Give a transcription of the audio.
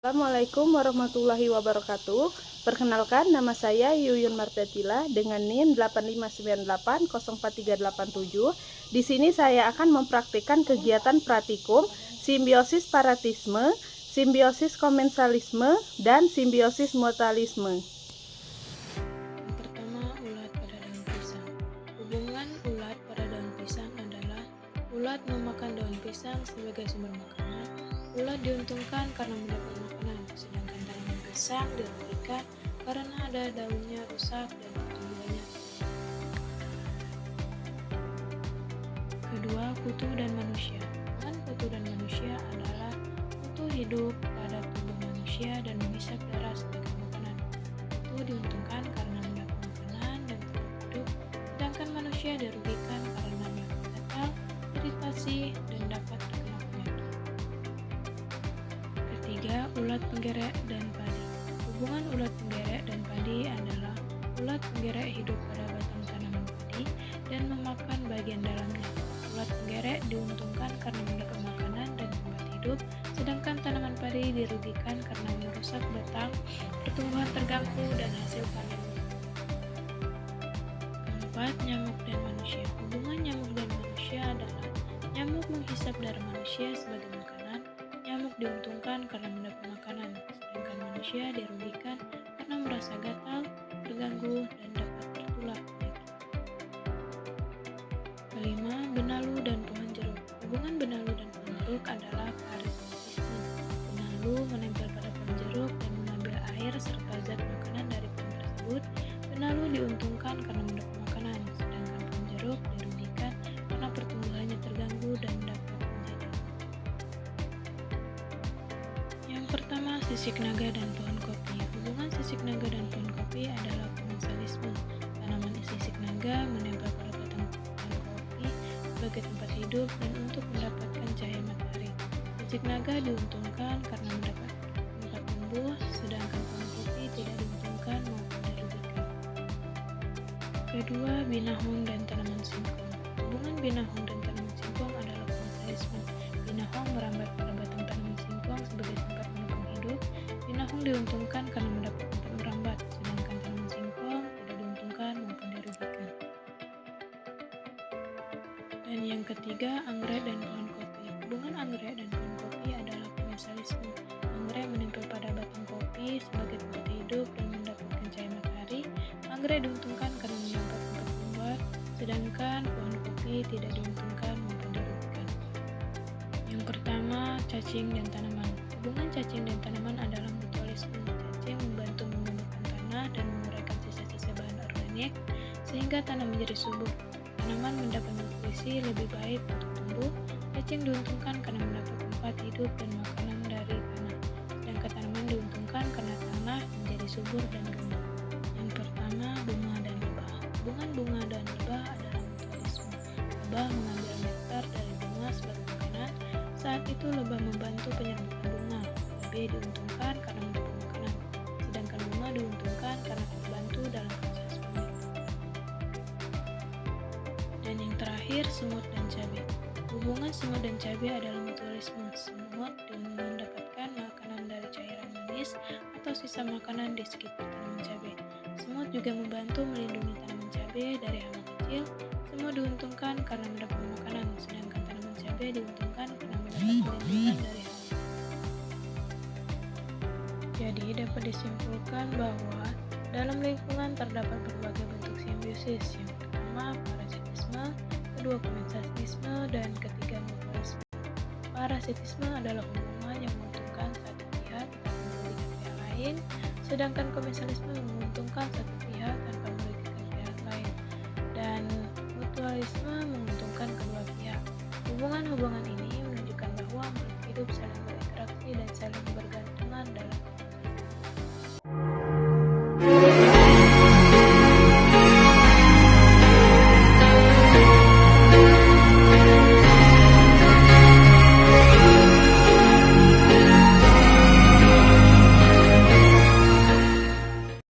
Assalamualaikum warahmatullahi wabarakatuh. Perkenalkan, nama saya Yuyun Martetila dengan NIM 85980437. Di sini saya akan mempraktikkan kegiatan praktikum simbiosis paratisme, simbiosis komensalisme, dan simbiosis mutualisme. Yang pertama, ulat pada daun pisang. Hubungan ulat pada daun pisang adalah ulat memakan daun pisang sebagai sumber makanan. Ulat diuntungkan karena mendapat makanan, sedangkan tanaman pisang dirugikan karena ada daunnya rusak dan pertumbuhannya. Kedua, kutu dan manusia. Hubungan kutu dan manusia adalah kutu hidup pada tubuh manusia dan menghisap darah sebagai makanan. Kutu diuntungkan karena mendapat makanan dan tetap hidup, sedangkan manusia dirugikan karena melakukan gatal, iritasi, dan dapat terkena penyakit. Ketiga, ulat penggerek dan padi. Hubungan ulat penggerek dan padi adalah ulat penggerek hidup pada batang tanaman padi dan memakan bagian dalamnya. Ulat penggerek diuntungkan karena mendapat makanan dan tempat hidup, sedangkan tanaman padi dirugikan karena merusak batang, pertumbuhan terganggu, dan hasil panen. Keempat, nyamuk dan manusia. Hubungan nyamuk dan manusia adalah nyamuk menghisap darah manusia sebagai makanan. Nyamuk diuntungkan karena mendapat makanan, sedangkan manusia dirugikan karena merasa gatal, terganggu, dan dapat tertular penyakit. Kelima, benalu dan pohon jeruk. Hubungan benalu dan pohon jeruk adalah parasitisme. Benalu menempel pada pohon jeruk dan mengambil air serta zat makanan dari pohon tersebut. Benalu diuntungkan karena mendapat makanan, sedangkan pohon jeruk dirugikan karena pertumbuhannya terganggu dan dapat menjadi lemah. Yang pertama, sisik naga dan pohon kopi. Hubungan sisik naga dan pohon kopi adalah komensalisme. Tanaman sisik naga menempel pada batang pohon kopi sebagai tempat hidup dan untuk mendapatkan cahaya matahari. Sisik naga diuntungkan karena mendapat tempat tumbuh, sedangkan pohon kopi tidak diuntungkan maupun dirugikan. Kedua, binahong dan tanaman singkong. Hubungan binahong dan tanaman singkong adalah komensalisme. Binahong merambat pada batang tanaman singkong sebagai tempat menopang hidup. Binahong diuntungkan karena mendapat tempat merambat, sedangkan tanaman singkong tidak diuntungkan maupun dirugikan. Dan yang ketiga, anggrek dan pohon kopi. Hubungan anggrek dan pohon kopi adalah komensalisme. Anggrek menempel pada batang kopi sebagai tempat hidup dan mendapatkan cahaya matahari. Anggrek diuntungkan karena mendapat tempat tumbuh, sedangkan pohon kopi tidak diuntungkan maupun dirugikan. Yang pertama, cacing dan tanaman. Hubungan cacing dan tanaman adalah mutualisme. Cacing membantu mengumpulkan tanah dan menguraikan sisa-sisa bahan organik sehingga tanah menjadi subur. Tanaman mendapat nutrisi lebih baik untuk tumbuh. Cacing diuntungkan karena mendapat tempat hidup dan makanan dari tanah, sedangkan tanaman diuntungkan karena tanah menjadi subur dan gembur. Yang pertama, bunga dan lebah. Hubungan bunga dan lebah adalah mutualisme. Lebah mengambil nektar dari bunga sebagai makanan. Saat itu lebah membantu penyerbukan bunga. Lebah diuntungkan karena mendapat makanan, sedangkan bunga diuntungkan karena terbantu dalam proses penyerbukan. Dan yang terakhir, semut dan cabai. Hubungan semut dan cabai adalah mutualisme. Semut mendapatkan makanan dari cairan manis atau sisa makanan di sekitar tanaman cabai. Semut juga membantu melindungi tanaman cabai dari hama kecil. Semut diuntungkan karena mendapat makanan, sedangkan tanaman cabai diuntungkan karena mendapat perlindungan dari hama. Jadi dapat disimpulkan bahwa dalam lingkungan terdapat berbagai bentuk simbiosis. Yang pertama, parasitisme, kedua komensalisme, dan ketiga mutualisme. Parasitisme adalah hubungan yang menguntungkan satu pihak tanpa merugikan pihak lain, sedangkan komensalisme menguntungkan satu pihak tanpa merugikan pihak lain, dan mutualisme menguntungkan kedua pihak. Hubungan-hubungan ini